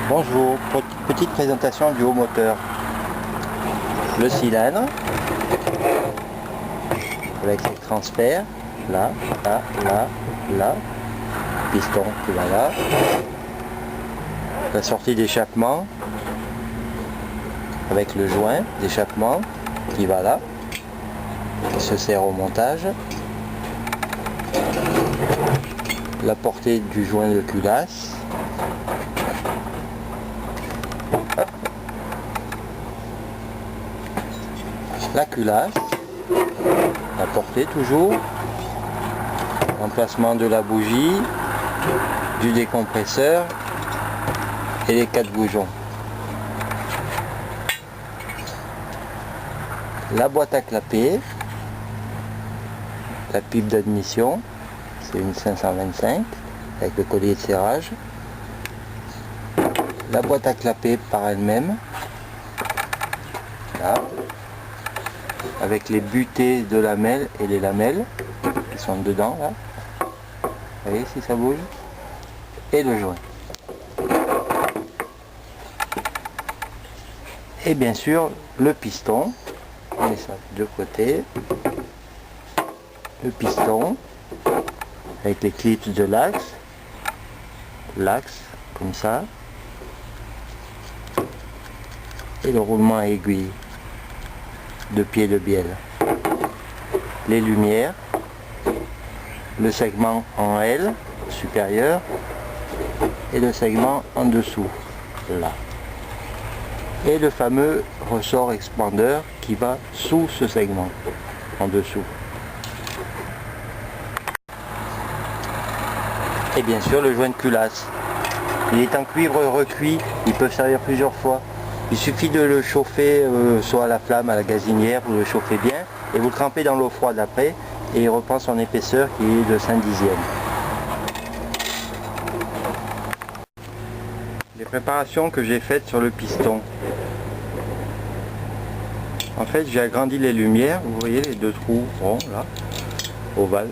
Bonjour, petite présentation du haut moteur. Le cylindre, avec ses transferts, là, là, là, là, piston qui va là, la sortie d'échappement, avec le joint d'échappement qui va là, qui se sert au montage, la portée du joint de culasse, la culasse, la portée toujours, l'emplacement de la bougie, du décompresseur et les 4 boujons. La boîte à clapper, la pipe d'admission, c'est une 525 avec le collier de serrage, la boîte à clapper par elle-même, là, avec les butées de lamelles et les lamelles qui sont dedans là, vous voyez si ça bouge, et le joint. Et bien sûr le piston, on met ça de côté, le piston avec les clips de l'axe comme ça, et le roulement à aiguille de pied de bielle, les lumières, le segment en L supérieur et le segment en dessous là, et le fameux ressort expandeur qui va sous ce segment en dessous, et bien sûr le joint de culasse. Il est en cuivre recuit, il peut servir plusieurs fois. Il suffit de le chauffer soit à la flamme, à la gazinière, vous le chauffez bien et vous le trempez dans l'eau froide après et il reprend son épaisseur qui est de 5/10. Les préparations que j'ai faites sur le piston. En fait, j'ai agrandi les lumières, vous voyez les 2 trous ronds là, ovales.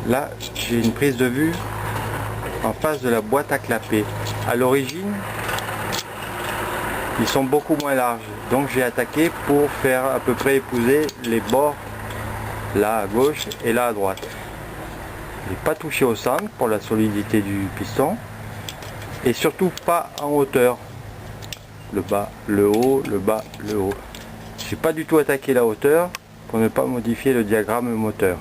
Là, j'ai une prise de vue en face de la boîte à clapper. À l'origine, ils sont beaucoup moins larges, donc j'ai attaqué pour faire à peu près épouser les bords là à gauche et là à droite. Je n'ai pas touché au centre pour la solidité du piston et surtout pas en hauteur, le bas, le haut, le bas, le haut. J'ai pas du tout attaqué la hauteur pour ne pas modifier le diagramme moteur.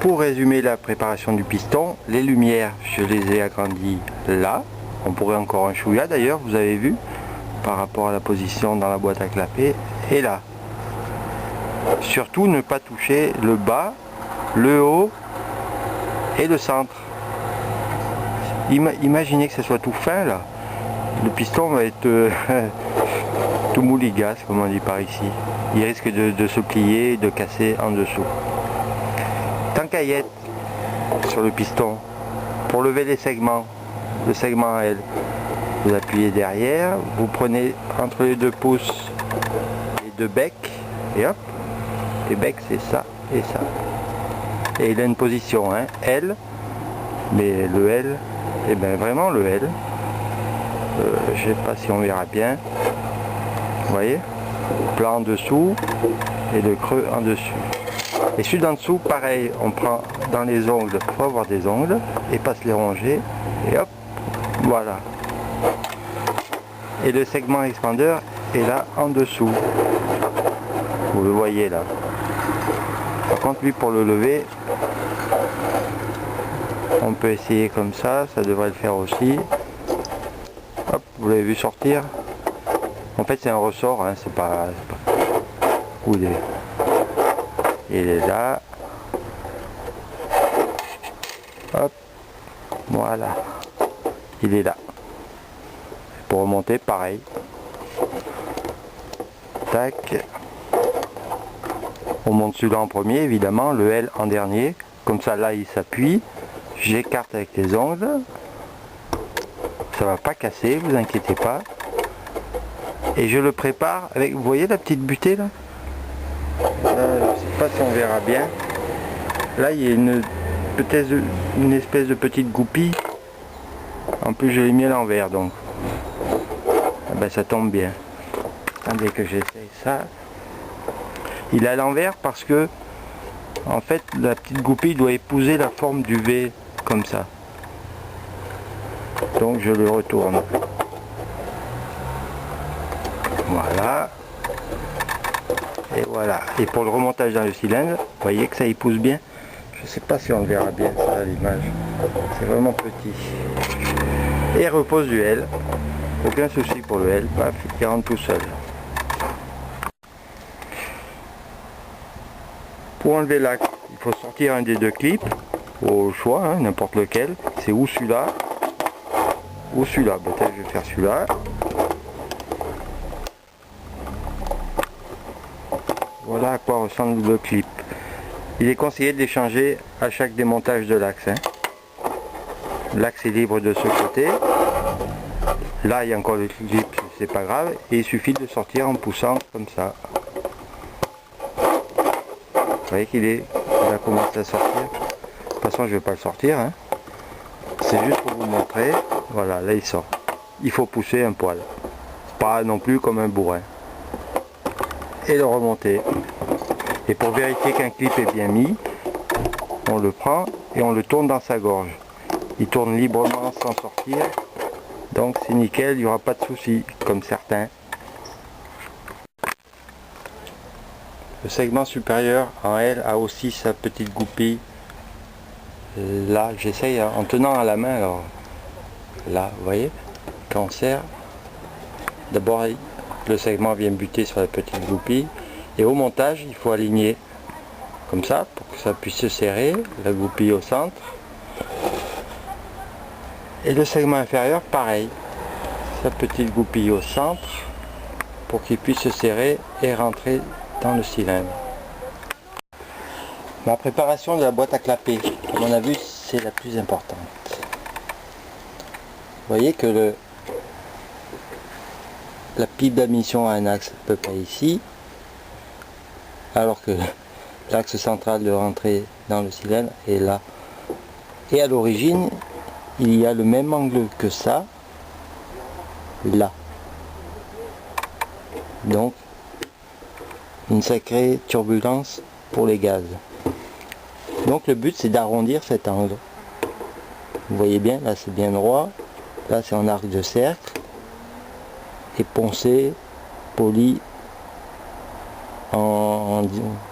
Pour résumer la préparation du piston, les lumières je les ai agrandies là. On pourrait encore un chouïa d'ailleurs, vous avez vu, par rapport à la position dans la boîte à clapper, et là. Surtout ne pas toucher le bas, le haut et le centre. Imaginez que ce soit tout fin là. Le piston va être tout mouligasse, comme on dit par ici. Il risque de se plier et de casser en dessous. Tant qu'à y être sur le piston, pour lever les segments, le segment L, vous appuyez derrière, vous prenez entre les 2 pouces les 2 becs et hop, les becs c'est ça et ça, et il a une position hein, L, mais le L, et bien vraiment le L, je sais pas si on verra bien, vous voyez, plat en dessous et le creux en dessus. Et celui d'en dessous pareil, on prend dans les ongles, il faut avoir des ongles et pas se les ronger, et hop, voilà. Et le segment expandeur est là en dessous. Vous le voyez là. Par contre lui pour le lever, on peut essayer comme ça devrait le faire aussi. Hop, vous l'avez vu sortir. En fait c'est un ressort, hein, c'est pas... Où il est? Il est là. Hop, voilà. Il est là. Pour remonter, pareil. Tac. On monte celui-là en premier, évidemment, le L en dernier. Comme ça, là, il s'appuie. J'écarte avec les ongles. Ça va pas casser, vous inquiétez pas. Et je le prépare avec, vous voyez la petite butée là? Je ne sais pas si on verra bien. Là, il y a une espèce de petite goupille En plus je l'ai mis à l'envers, donc ah ben, ça tombe bien. Attendez que j'essaye ça. Il est à l'envers parce que en fait la petite goupille doit épouser la forme du V comme ça. Donc je le retourne. Voilà. Et voilà. Et pour le remontage dans le cylindre, vous voyez que ça épouse bien. Je ne sais pas si on le verra bien ça à l'image. C'est vraiment petit. Et repose du L. Aucun souci pour le L. Paf, il rentre tout seul. Pour enlever l'axe, il faut sortir un des deux clips. Au choix, hein, n'importe lequel. C'est ou celui-là ou celui-là. Peut-être je vais faire celui-là. Voilà à quoi ressemble le clip. Il est conseillé de les changer à chaque démontage de l'axe. Hein. L'axe est libre de ce côté. Là il y a encore le clip, c'est pas grave. Et il suffit de sortir en poussant comme ça. Vous voyez qu'il a commencé à sortir. De toute façon je ne vais pas le sortir. Hein. C'est juste pour vous montrer. Voilà, là il sort. Il faut pousser un poil. Pas non plus comme un bourrin. Et le remonter. Et pour vérifier qu'un clip est bien mis, on le prend et on le tourne dans sa gorge. Il tourne librement sans sortir. Donc c'est nickel, il n'y aura pas de souci, comme certains. Le segment supérieur en L a aussi sa petite goupille. Là, j'essaye en tenant à la main. Alors là, vous voyez, quand on serre, d'abord le segment vient buter sur la petite goupille. Et au montage, il faut aligner comme ça pour que ça puisse se serrer, la goupille au centre. Et le segment inférieur, pareil, sa petite goupille au centre pour qu'il puisse se serrer et rentrer dans le cylindre. La préparation de la boîte à clapper, comme on a vu, c'est la plus importante. Vous voyez que la pipe d'admission a un axe à peu près ici, alors que l'axe central de rentrée dans le cylindre est là. Et à l'origine, il y a le même angle que ça, là. Donc, une sacrée turbulence pour les gaz. Donc le but c'est d'arrondir cet angle. Vous voyez bien, là c'est bien droit, là c'est en arc de cercle, et poncé, poli,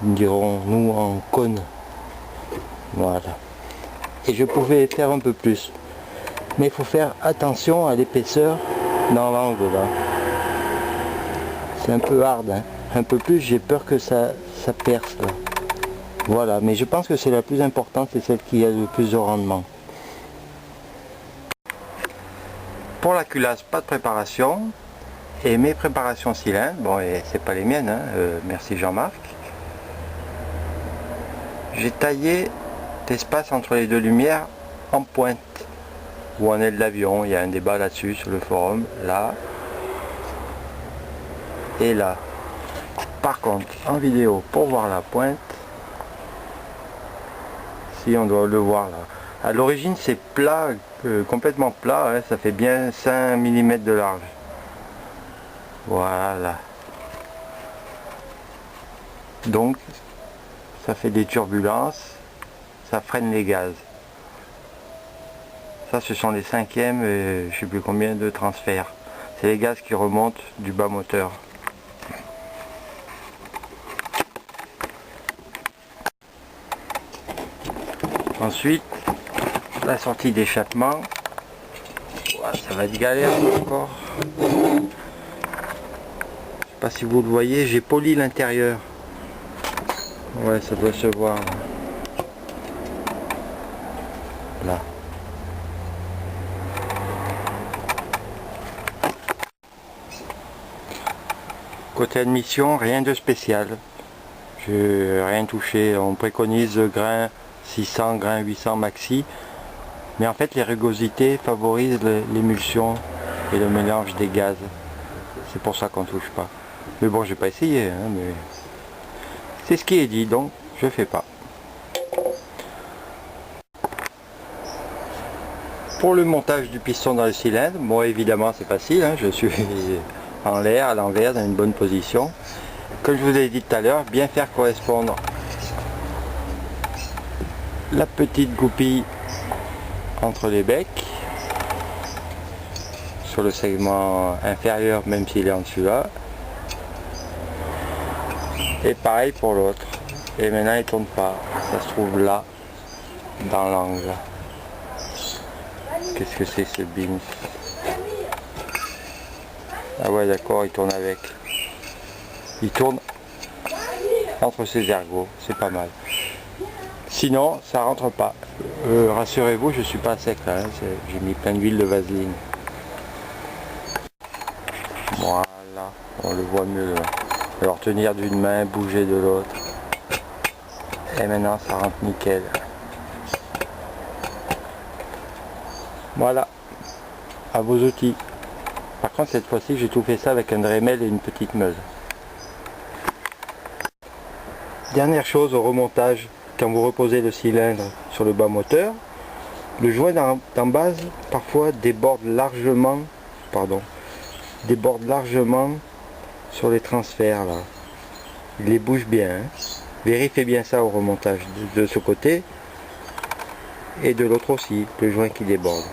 dirons-nous en cône. Voilà. Et je pouvais faire un peu plus. Mais il faut faire attention à l'épaisseur dans l'angle là. C'est un peu hard, hein. Un peu plus, j'ai peur que ça perce là. Voilà, mais je pense que c'est la plus importante, c'est celle qui a le plus de rendement. Pour la culasse, pas de préparation. Et mes préparations cylindres, bon, et c'est pas les miennes, hein, merci Jean-Marc. J'ai taillé l'espace entre les deux lumières en pointe, ou en aile d'avion. Il y a un débat là-dessus sur le forum, là et là. Par contre, en vidéo, pour voir la pointe, si on doit le voir là. À l'origine, c'est plat, complètement plat, hein, ça fait bien 5 mm de large. Voilà. Donc, ça fait des turbulences, ça freine les gaz. Ça, ce sont les 5e, je sais plus combien de transferts. C'est les gaz qui remontent du bas moteur. Ensuite, la sortie d'échappement. Ouais, ça va être galère encore. Je sais pas si vous le voyez, j'ai poli l'intérieur. Ouais, ça doit se voir. Là. Côté admission, rien de spécial. Je n'ai rien touché. On préconise grain 600, grain 800 maxi. Mais en fait, les rugosités favorisent l'émulsion et le mélange des gaz. C'est pour ça qu'on ne touche pas. Mais bon, j'ai pas essayé, hein, mais c'est ce qui est dit, donc je fais pas. Pour le montage du piston dans le cylindre, bon évidemment c'est facile, hein, je suis en l'air, à l'envers, dans une bonne position. Comme je vous ai dit tout à l'heure, bien faire correspondre la petite goupille entre les becs, sur le segment inférieur même s'il est en dessous là. Et pareil pour l'autre. Et maintenant il ne tourne pas, ça se trouve là, dans l'angle. Qu'est-ce que c'est ce bin? Ah ouais d'accord, il tourne avec. Il tourne entre ses ergots, c'est pas mal. Sinon, ça rentre pas. Rassurez-vous, je suis pas sec là, hein, j'ai mis plein d'huile de vaseline. Voilà, on le voit mieux là. Alors tenir d'une main, bouger de l'autre. Et maintenant ça rentre nickel. Voilà, à vos outils. Par contre cette fois-ci j'ai tout fait ça avec un Dremel et une petite meule. Dernière chose au remontage, quand vous reposez le cylindre sur le bas moteur, le joint d'en base parfois déborde largement sur les transferts là. Il les bouge bien, hein. Vérifiez bien ça au remontage de ce côté et de l'autre aussi, le joint qui déborde.